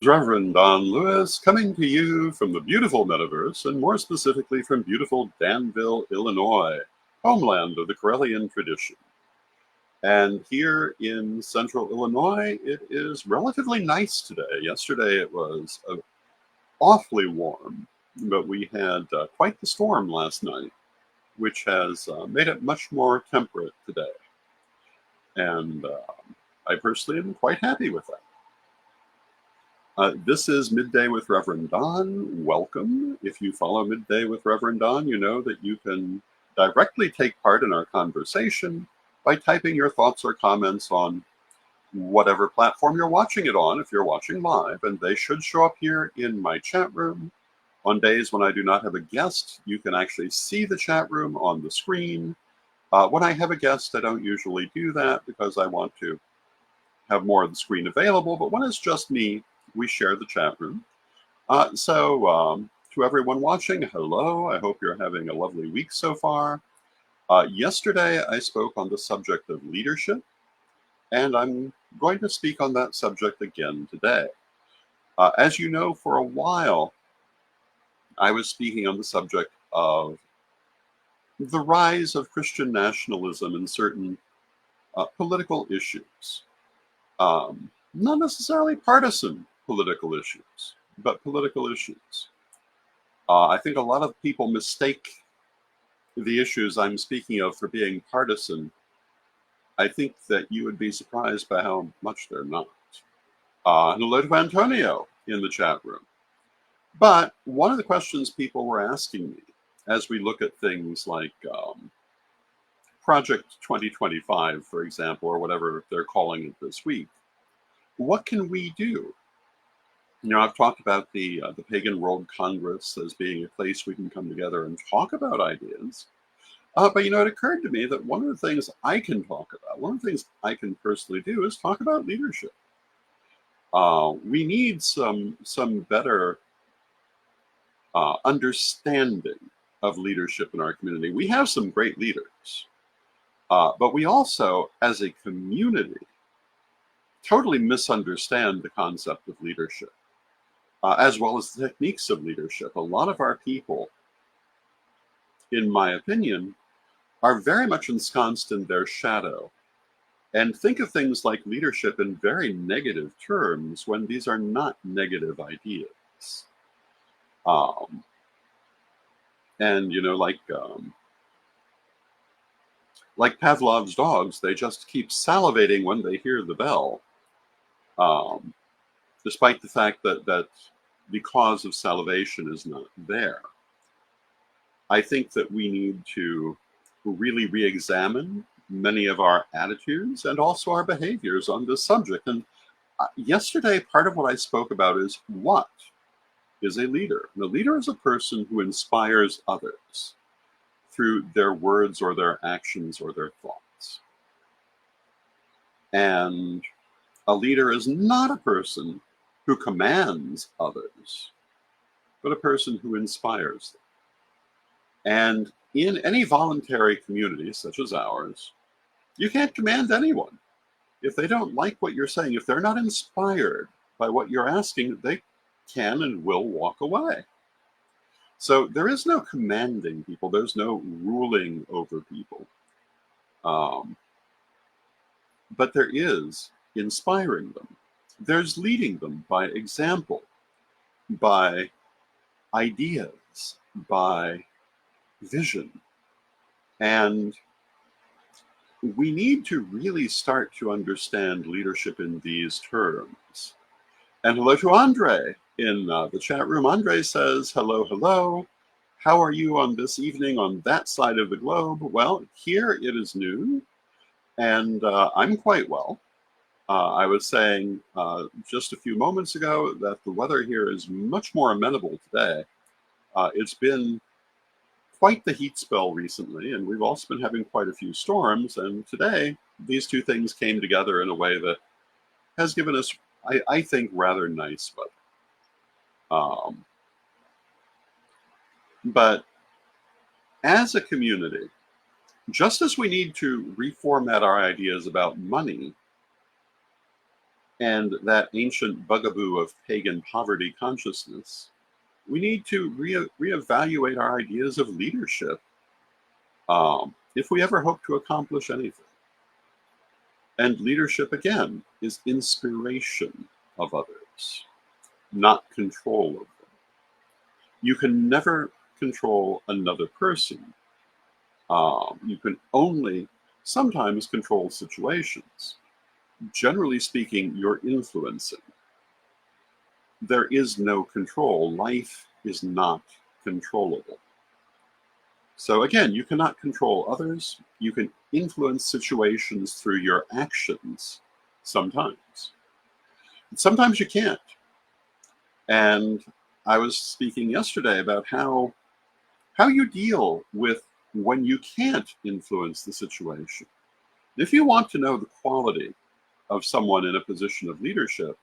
Reverend Don Lewis coming to you from the beautiful metaverse, and more specifically from beautiful Danville, Illinois, homeland of the Corellian tradition. And here in central Illinois, it is relatively nice today. Yesterday it was awfully warm, but we had quite the storm last night, which has made it much more temperate today. And I personally am quite happy with that. This is Midday with Reverend Don. Welcome. If you follow Midday with Reverend Don, you know that you can directly take part in our conversation by typing your thoughts or comments on whatever platform you're watching it on, if you're watching live, and they should show up here in my chat room. On days when I do not have a guest, you can actually see the chat room on the screen. When I have a guest, I don't usually do that because I want to have more of the screen available, but when it's just me, we share the chat room. To everyone watching, hello. I hope you're having a lovely week so far. Yesterday, I spoke on the subject of leadership, and I'm going to speak on that subject again today. As you know, for a while, I was speaking on the subject of the rise of Christian nationalism in certain political issues. Not necessarily partisan political issues, but political issues. I think a lot of people mistake the issues I'm speaking of for being partisan. I think that you would be surprised by how much they're not. Hello to Antonio in the chat room. But one of the questions people were asking me as we look at things like Project 2025, for example, or whatever they're calling it this week, what can we do? You know, I've talked about the Pagan World Congress as being a place we can come together and talk about ideas. But you know, it occurred to me that one of the things I can talk about, one of the things I can personally do, is talk about leadership. We need some better understanding of leadership in our community. We have some great leaders, but we also, as a community, totally misunderstand the concept of leadership, as well as the techniques of leadership. A lot of our people, in my opinion, are very much ensconced in their shadow and think of things like leadership in very negative terms when these are not negative ideas. Um, and you know, like Pavlov's dogs, they just keep salivating when they hear the bell, um, despite the fact that the cause of salivation is not there. I think that we need to really re-examine many of our attitudes and also our behaviors on this subject. And yesterday, part of what I spoke about is what is a leader. And a leader is a person who inspires others through their words or their actions or their thoughts. And a leader is not a person who commands others, but a person who inspires them. And in any voluntary community such as ours, you can't command anyone. If they don't like what you're saying, if they're not inspired by what you're asking, they can and will walk away. So there is no commanding people, there's no ruling over people. But there is inspiring them. There's leading them by example, by ideas, by vision. And we need to really start to understand leadership in these terms. And hello to Andre in the chat room. Andre says, hello, hello. How are you on this evening on that side of the globe? Well, here it is noon, and I'm quite well. I was saying just a few moments ago that the weather here is much more amenable today. It's been quite the heat spell recently, and we've also been having quite a few storms. And today, these two things came together in a way that has given us, I think, rather nice weather. But as a community, just as we need to reformat our ideas about money, and that ancient bugaboo of pagan poverty consciousness, we need to reevaluate our ideas of leadership if we ever hope to accomplish anything. And leadership, again, is inspiration of others, not control of them. You can never control another person. You can only sometimes control situations. Generally speaking, you're influencing. There is no control. Life is not controllable. So again, you cannot control others. You can influence situations through your actions sometimes. Sometimes you can't. And I was speaking yesterday about how you deal with when you can't influence the situation. If you want to know the quality of someone in a position of leadership,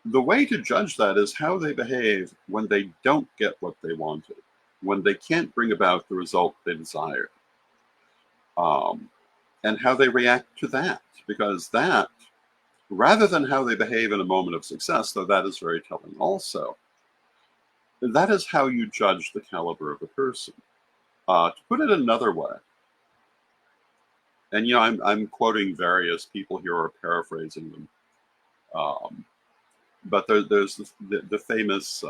the way to judge that is how they behave when they don't get what they wanted, when they can't bring about the result they desire, and how they react to that. Because that, rather than how they behave in a moment of success, though that is very telling also, that is how you judge the caliber of a person. To put it another way, and I'm quoting various people here or paraphrasing them, but there's the famous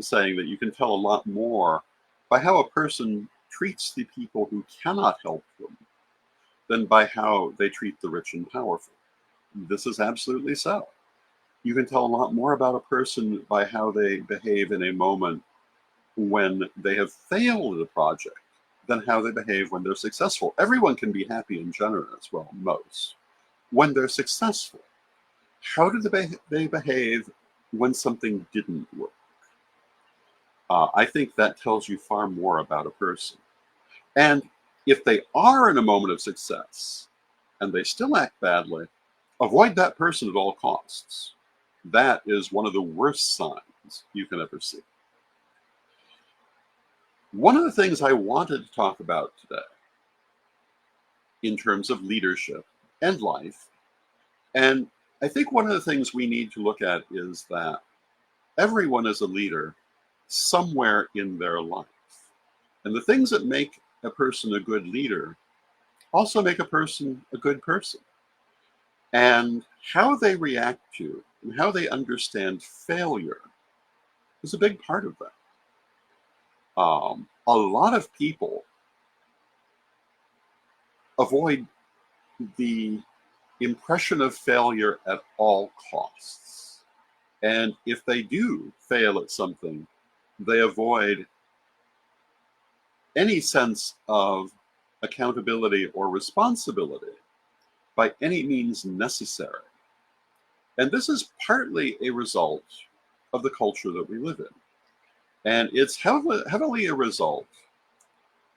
saying that you can tell a lot more by how a person treats the people who cannot help them than by how they treat the rich and powerful. This is absolutely so. You can tell a lot more about a person by how they behave in a moment when they have failed at a project than how they behave when they're successful. Everyone can be happy and generous, well, most, when they're successful. How do they behave when something didn't work? I think that tells you far more about a person. And if they are in a moment of success and they still act badly, avoid that person at all costs. That is one of the worst signs you can ever see. One of the things I wanted to talk about today in terms of leadership and life, and I think one of the things we need to look at is that everyone is a leader somewhere in their life. And the things that make a person a good leader also make a person a good person. And how they react to and how they understand failure is a big part of that. A lot of people avoid the impression of failure at all costs. And if they do fail at something, they avoid any sense of accountability or responsibility by any means necessary. And this is partly a result of the culture that we live in. And it's heavily a result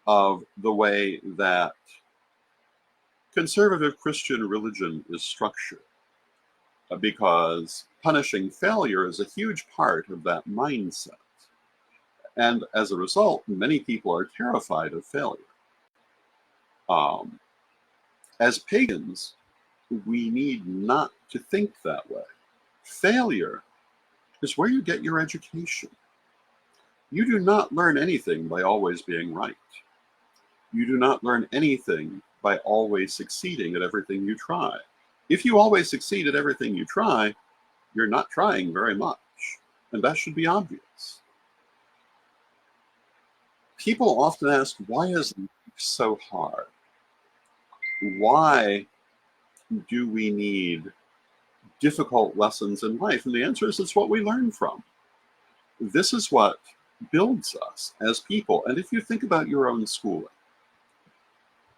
of the way that conservative Christian religion is structured, because punishing failure is a huge part of that mindset. And as a result, many people are terrified of failure. As pagans, we need not to think that way. Failure is where you get your education. You do not learn anything by always being right. You do not learn anything by always succeeding at everything you try. If you always succeed at everything you try, you're not trying very much. And that should be obvious. People often ask, why is life so hard? Why do we need difficult lessons in life? And the answer is, it's what we learn from. This is what builds us as people. And if you think about your own schooling,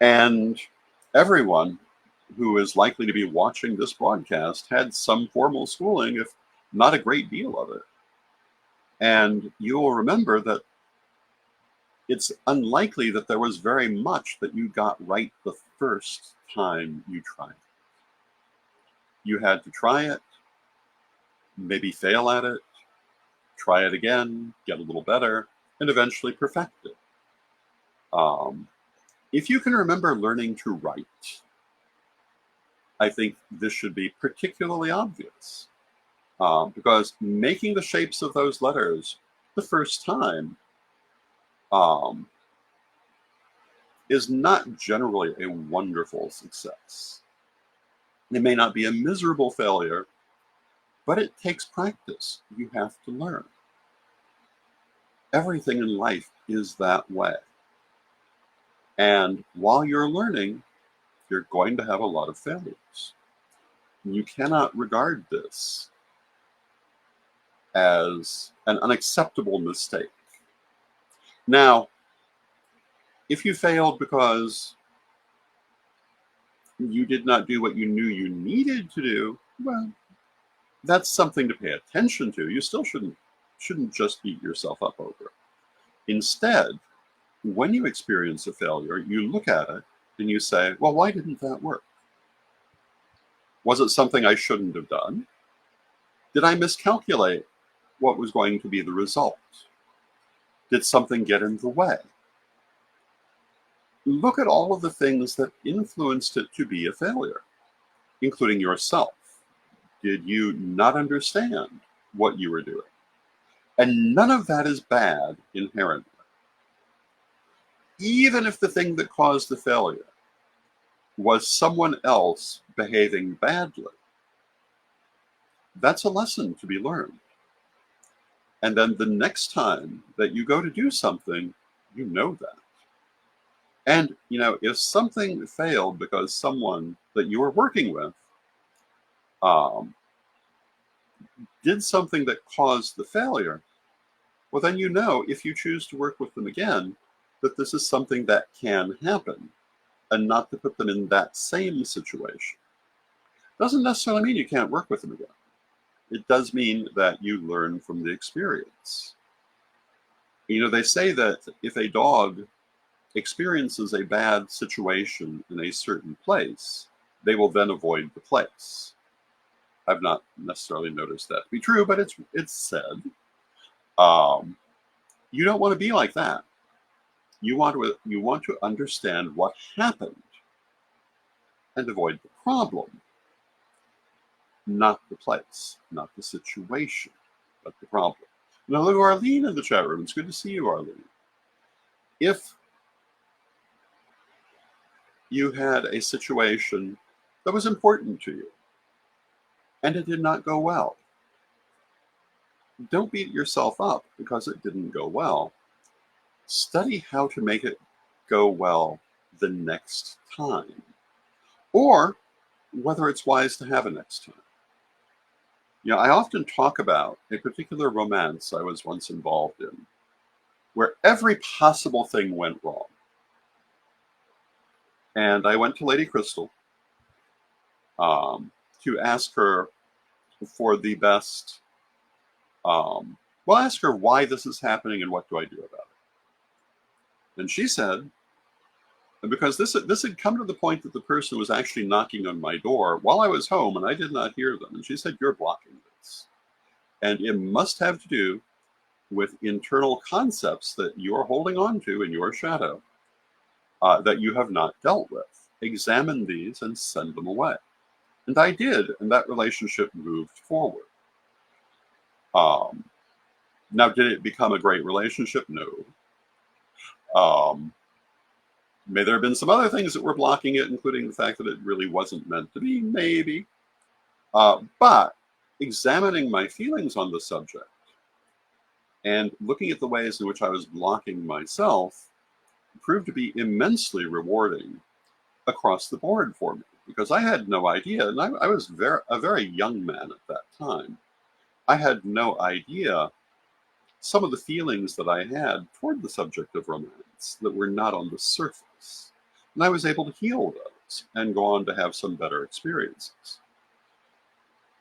and everyone who is likely to be watching this broadcast had some formal schooling, if not a great deal of it. And you will remember that it's unlikely that there was very much that you got right the first time you tried it. You had to try it, maybe fail at it, try it again, get a little better, and eventually perfect it. If you can remember learning to write, I think this should be particularly obvious, because making the shapes of those letters the first time um, is not generally a wonderful success. It may not be a miserable failure, but it takes practice. You have to learn. Everything in life is that way. And while you're learning, you're going to have a lot of failures. You cannot regard this as an unacceptable mistake. Now, if you failed because you did not do what you knew you needed to do, well, that's something to pay attention to. You still shouldn't just beat yourself up over it. Instead, when you experience a failure, you look at it and you say, well, why didn't that work? Was it something I shouldn't have done? Did I miscalculate what was going to be the result? Did something get in the way? Look at all of the things that influenced it to be a failure, including yourself. Did you not understand what you were doing? And none of that is bad inherently. Even if the thing that caused the failure was someone else behaving badly, that's a lesson to be learned. And then the next time that you go to do something, you know that. And, if something failed because someone that you were working with um, did something that caused the failure, well, then if you choose to work with them again, that this is something that can happen and not to put them in that same situation. Doesn't necessarily mean you can't work with them again. It does mean that you learn from the experience. They say that if a dog experiences a bad situation in a certain place, they will then avoid the place. I've not necessarily noticed that to be true, but it's said. You don't want to be like that. You want to understand what happened and avoid the problem, not the place, not the situation, but the problem. Now, look, Arlene in the chat room. It's good to see you, Arlene. If you had a situation that was important to you and it did not go well, don't beat yourself up because it didn't go well. Study how to make it go well the next time, or whether it's wise to have a next time. I often talk about a particular romance I was once involved in where every possible thing went wrong. And I went to Lady Crystal to ask her for the best, ask her why this is happening and what do I do about it. And she said, because this had come to the point that the person was actually knocking on my door while I was home and I did not hear them. And she said, you're blocking this. And it must have to do with internal concepts that you're holding on to in your shadow that you have not dealt with. Examine these and send them away. And I did, and that relationship moved forward. Now, did it become a great relationship? No. May there have been some other things that were blocking it, including the fact that it really wasn't meant to be, maybe. But examining my feelings on the subject and looking at the ways in which I was blocking myself proved to be immensely rewarding across the board for me, because I had no idea, and I was a very young man at that time. I had no idea some of the feelings that I had toward the subject of romance that were not on the surface. And I was able to heal those and go on to have some better experiences.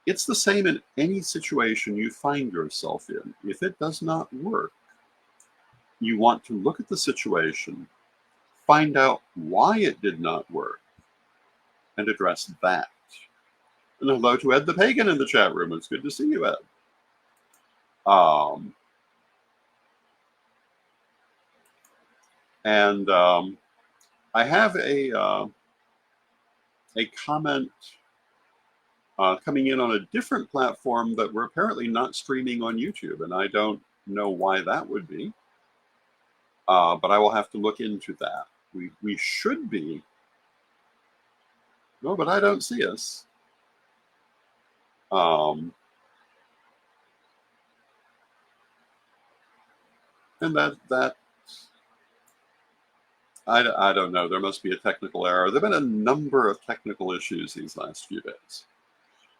It's the same in any situation you find yourself in. If it does not work, you want to look at the situation, find out why it did not work, and address that. And hello to Ed the Pagan in the chat room. It's good to see you, Ed. I have a comment coming in on a different platform that we're apparently not streaming on YouTube, and I don't know why that would be, but I will have to look into that. We should be. No, but I don't see us. And that I don't know. There must be a technical error. There have been a number of technical issues these last few days.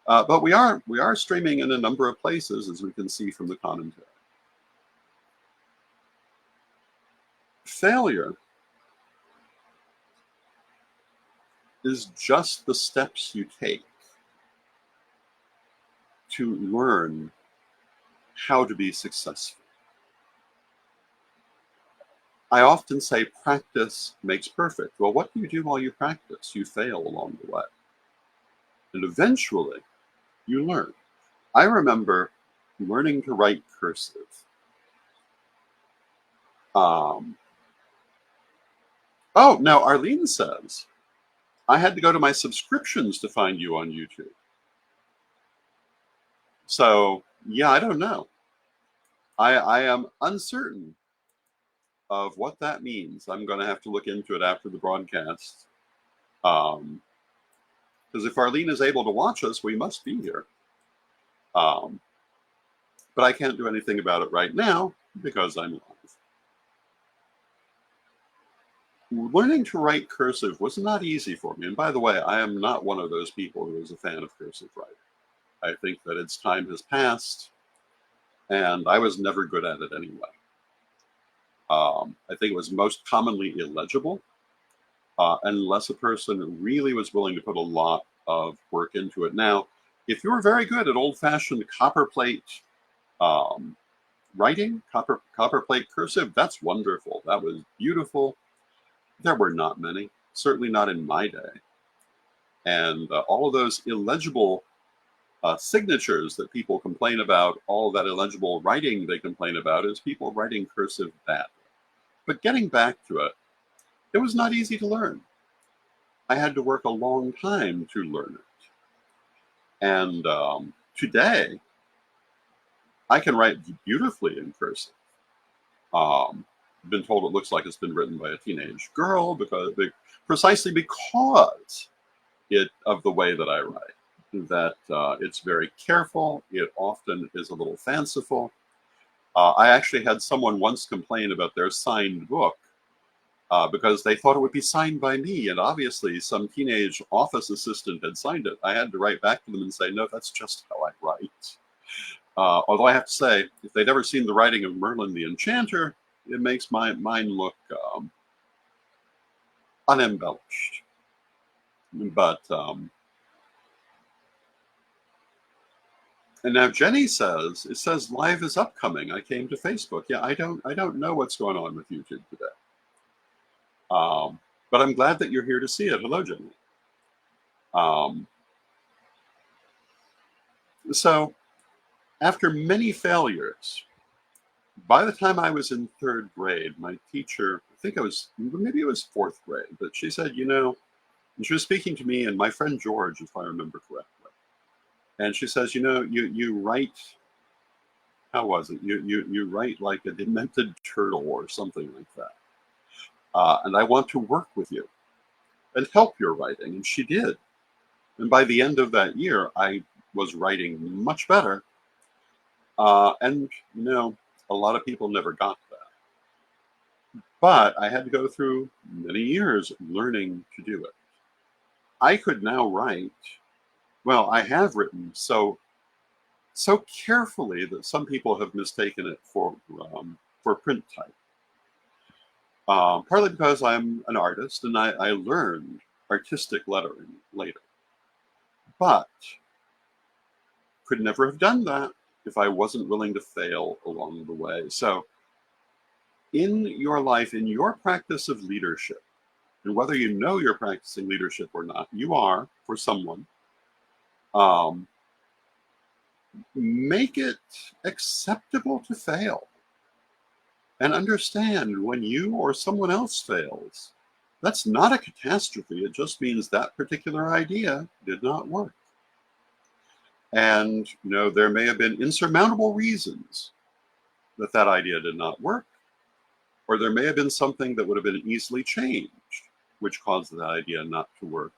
But we are streaming in a number of places, as we can see from the commentary. Failure is just the steps you take to learn how to be successful. I often say practice makes perfect. Well, what do you do while you practice? You fail along the way. And eventually, you learn. I remember learning to write cursive. Oh, now Arlene says, I had to go to my subscriptions to find you on YouTube. So, yeah, I don't know. I am uncertain of what that means. I'm going to have to look into it after the broadcast. Because if Arlene is able to watch us, we must be here. But I can't do anything about it right now because I'm live. Learning to write cursive was not easy for me. And by the way, I am not one of those people who is a fan of cursive writing. I think that its time has passed, and I was never good at it anyway. I think it was most commonly illegible, unless a person really was willing to put a lot of work into it. Now, if you were very good at old-fashioned copperplate writing, copperplate cursive, that's wonderful. That was beautiful. There were not many, certainly not in my day. And all of those illegible signatures that people complain about, all that illegible writing they complain about, is people writing cursive badly. But getting back to it, it was not easy to learn. I had to work a long time to learn it. And today, I can write beautifully in cursive. Been told it looks like it's been written by a teenage girl precisely because of the way that I write. That it's very careful. It often is a little fanciful. I actually had someone once complain about their signed book because they thought it would be signed by me, and obviously some teenage office assistant had signed it. I had to write back to them and say, no, that's just how I write. Although I have to say, if they'd ever seen the writing of Merlin the Enchanter, it makes mine look unembellished. But and now Jenny says, it says live is upcoming. I came to Facebook. Yeah, I don't know what's going on with YouTube today. But I'm glad that you're here to see it. Hello, Jenny. So after many failures, by the time I was in third grade, my teacher, maybe it was fourth grade, but she said, and she was speaking to me and my friend George, if I remember correctly. And she says, you write, how was it? You write like a demented turtle or something like that. And I want to work with you and help your writing. And she did. And by the end of that year, I was writing much better. And a lot of people never got that. But I had to go through many years learning to do it. I could now write, well, I have written so carefully that some people have mistaken it for print type. Partly because I'm an artist and I learned artistic lettering later. But could never have done that if I wasn't willing to fail along the way. So in your life, in your practice of leadership, and whether you know you're practicing leadership or not, you are for someone, make it acceptable to fail. And understand when you or someone else fails, that's not a catastrophe. It just means that particular idea did not work. And, there may have been insurmountable reasons that that idea did not work, or there may have been something that would have been easily changed, which caused that idea not to work.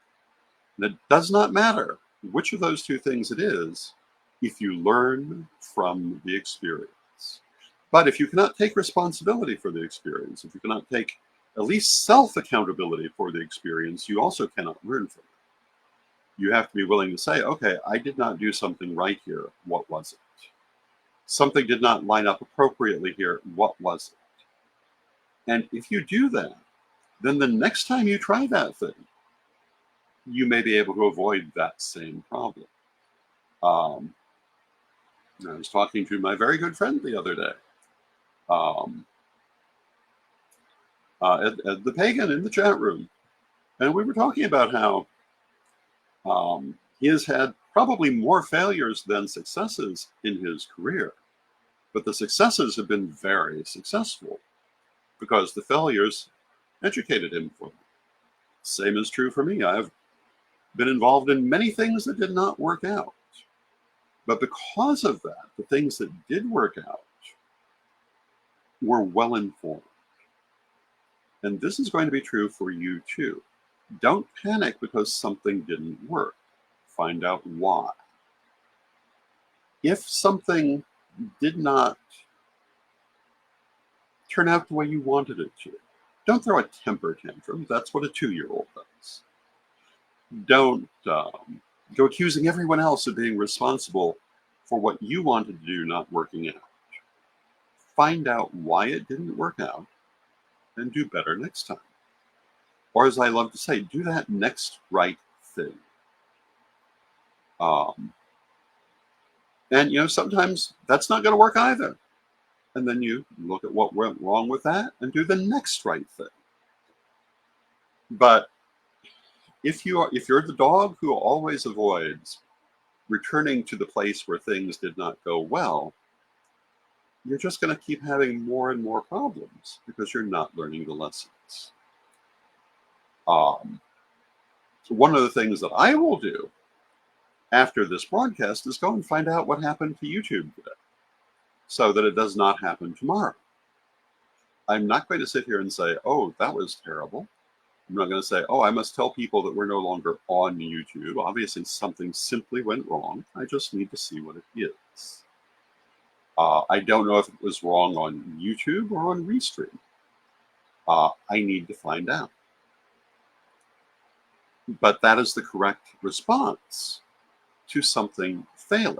And it does not matter which of those two things it is if you learn from the experience. But if you cannot take responsibility for the experience, if you cannot take at least self-accountability for the experience, you also cannot learn from it. You have to be willing to say, okay, I did not do something right here. What was it? Something did not line up appropriately here. What was it? And if you do that, then the next time you try that thing, you may be able to avoid that same problem. I was talking to my very good friend the other day, um, at the Pagan in the chat room, and we were talking about how he has had probably more failures than successes in his career, but the successes have been very successful because the failures educated him for them. Same is true for me. I've been involved in many things that did not work out. But because of that, the things that did work out were well informed. And this is going to be true for you too. Don't panic because something didn't work. Find out why. If something did not turn out the way you wanted it to, don't throw a temper tantrum. That's what a 2-year-old does. Don't go accusing everyone else of being responsible for what you wanted to do not working out. Find out why it didn't work out and do better next time. Or as I love to say, do that next right thing. And sometimes that's not going to work either. And then you look at what went wrong with that and do the next right thing. But if you're the dog who always avoids returning to the place where things did not go well, you're just going to keep having more and more problems because you're not learning the lessons. So one of the things that I will do after this broadcast is go and find out what happened to YouTube today so that it does not happen tomorrow. I'm not going to sit here and say, oh, that was terrible. I'm not going to say, oh, I must tell people that we're no longer on YouTube. Obviously, something simply went wrong. I just need to see what it is. I don't know if it was wrong on YouTube or on Restream. I need to find out. But that is the correct response to something failing.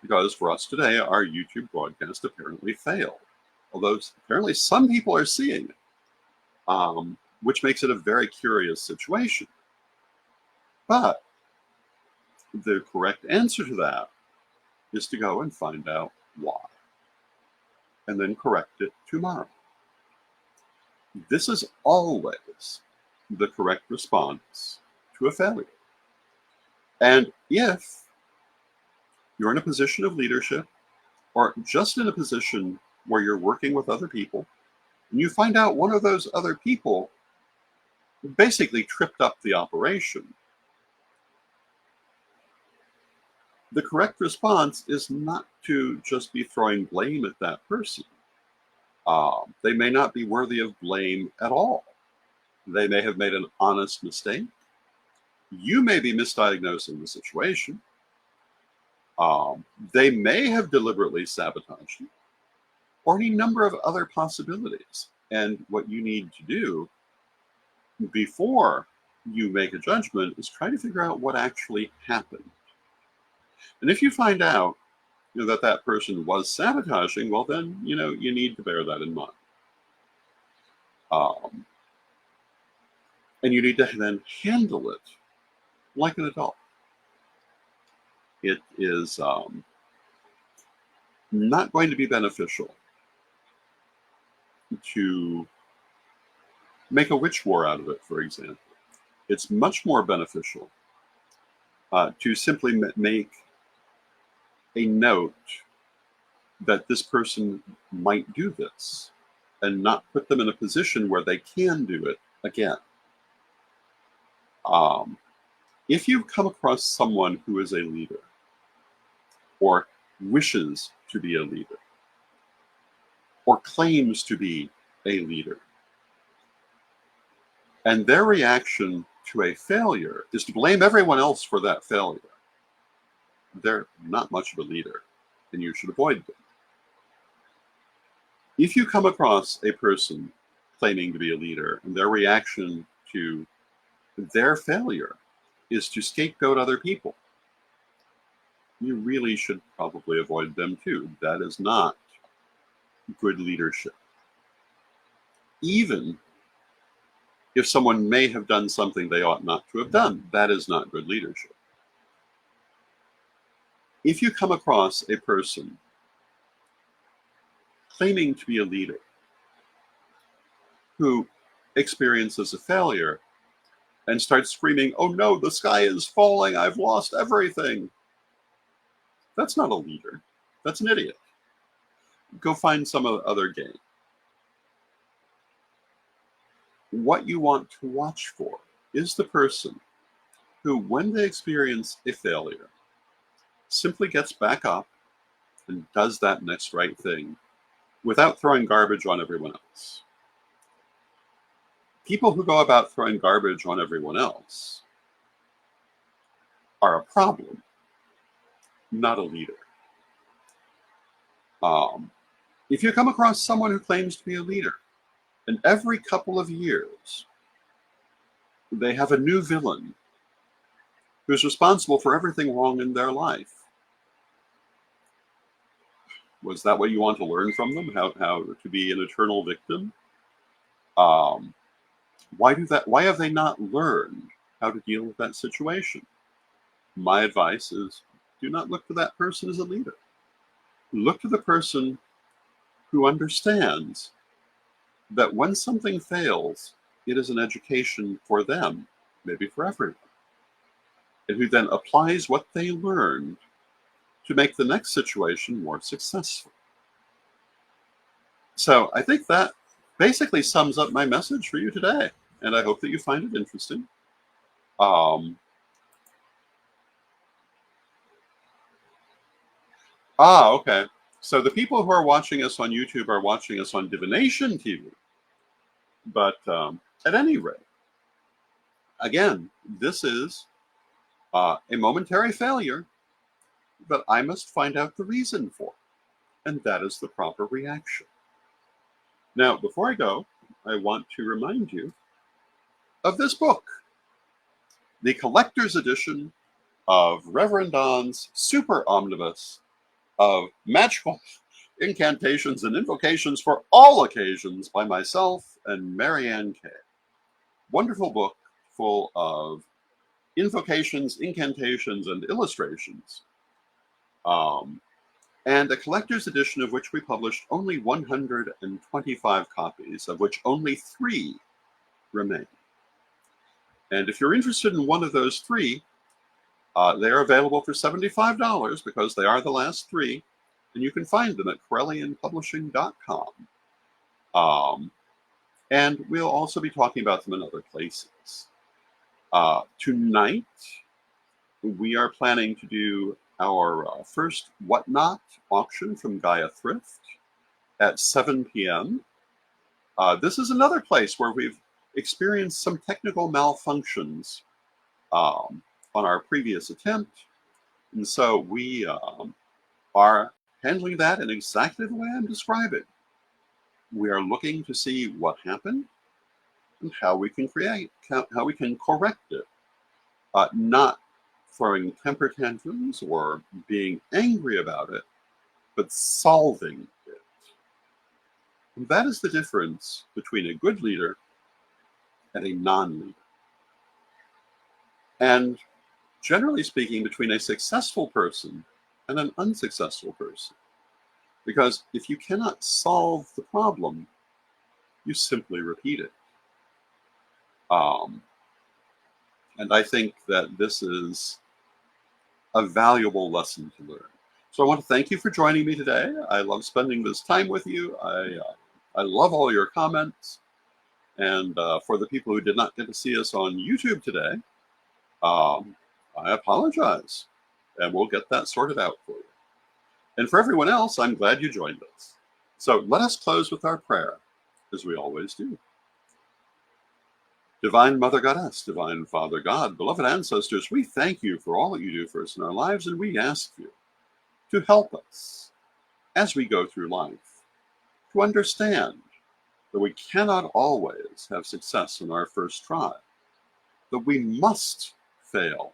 Because for us today, our YouTube broadcast apparently failed. Although apparently some people are seeing it, which makes it a very curious situation. But the correct answer to that is to go and find out why, and then correct it tomorrow. This is always the correct response to a failure. And if you're in a position of leadership, or just in a position where you're working with other people, and you find out one of those other people basically tripped up the operation, the correct response is not to just be throwing blame at that person. They may not be worthy of blame at all. They may have made an honest mistake. You may be misdiagnosing the situation. They may have deliberately sabotaged you, or any number of other possibilities. And what you need to do before you make a judgment is try to figure out what actually happened. And if you find out that that person was sabotaging, well, then, you need to bear that in mind. And you need to then handle it like an adult. It is not going to be beneficial to make a witch war out of it, for example. It's much more beneficial to simply make a note that this person might do this and not put them in a position where they can do it again. If you come across someone who is a leader or wishes to be a leader, or claims to be a leader. And their reaction to a failure is to blame everyone else for that failure. They're not much of a leader, and you should avoid them. If you come across a person claiming to be a leader and their reaction to their failure is to scapegoat other people, you really should probably avoid them too. That is not good leadership. Even if someone may have done something they ought not to have done, that is not good leadership. If you come across a person claiming to be a leader who experiences a failure and starts screaming, "Oh no, the sky is falling, I've lost everything," that's not a leader. That's an idiot. Go find some other game. What you want to watch for is the person who, when they experience a failure, simply gets back up and does that next right thing without throwing garbage on everyone else. People who go about throwing garbage on everyone else are a problem, not a leader. If you come across someone who claims to be a leader, and every couple of years they have a new villain who's responsible for everything wrong in their life, was that what you want to learn from them? How to be an eternal victim? Why do that? Why have they not learned how to deal with that situation? My advice is, do not look to that person as a leader. Look to the person who understands that when something fails, it is an education for them, maybe for everyone, and who then applies what they learned to make the next situation more successful. So I think that basically sums up my message for you today, and I hope that you find it interesting. Okay. So the people who are watching us on YouTube are watching us on Divination TV. But at any rate, again, this is a momentary failure that I must find out the reason for, and that is the proper reaction. Now, before I go, I want to remind you of this book, the collector's edition of Rev Don's Super Omnibus of Magical Incantations and Invocations for All Occasions by myself and Marianne Kay. Wonderful book full of invocations, incantations, and illustrations. And a collector's edition of which we published only 125 copies, of which only 3 remain. And if you're interested in one of those 3, they are available for $75 because they are the last 3, and you can find them at CorellianPublishing.com. And we'll also be talking about them in other places. Tonight, we are planning to do our first Whatnot auction from Gaia Thrift at 7 p.m. This is another place where we've experienced some technical malfunctions on our previous attempt. And so we are handling that in exactly the way I'm describing. We are looking to see what happened and how we can how we can correct it. Not throwing temper tantrums or being angry about it, but solving it. And that is the difference between a good leader and a non-leader. And generally speaking, between a successful person and an unsuccessful person. Because if you cannot solve the problem, you simply repeat it. And I think that this is a valuable lesson to learn. So I want to thank you for joining me today. I love spending this time with you. I love all your comments. And for the people who did not get to see us on YouTube today, I apologize. And we'll get that sorted out for you. And for everyone else, I'm glad you joined us. So let us close with our prayer, as we always do. Divine Mother Goddess, Divine Father God, beloved ancestors, we thank you for all that you do for us in our lives, and we ask you to help us as we go through life to understand that we cannot always have success in our first try, that we must fail,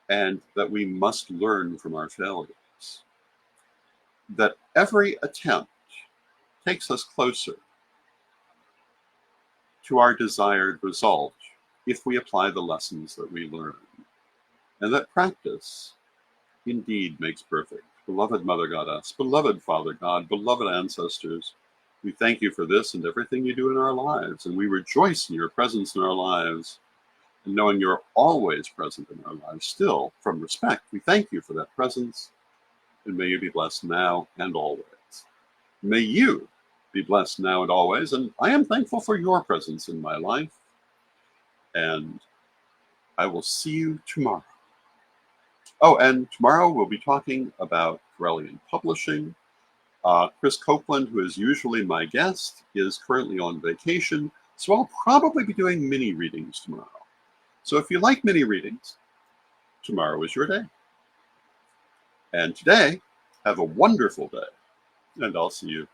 and that we must learn from our failures, that every attempt takes us closer to our desired result if we apply the lessons that we learn, and that practice indeed makes perfect. Beloved Mother Goddess, beloved Father God, beloved ancestors, we thank you for this and everything you do in our lives, and we rejoice in your presence in our lives, and knowing you're always present in our lives. Still, from respect, we thank you for that presence, and may you be blessed now and always. May you be blessed now and always, and I am thankful for your presence in my life, and I will see you tomorrow. Oh, and tomorrow we'll be talking about Corellian publishing. Chris Copeland, who is usually my guest, is currently on vacation, so I'll probably be doing mini readings tomorrow. So if you like mini readings, tomorrow is your day. And today, have a wonderful day, and I'll see you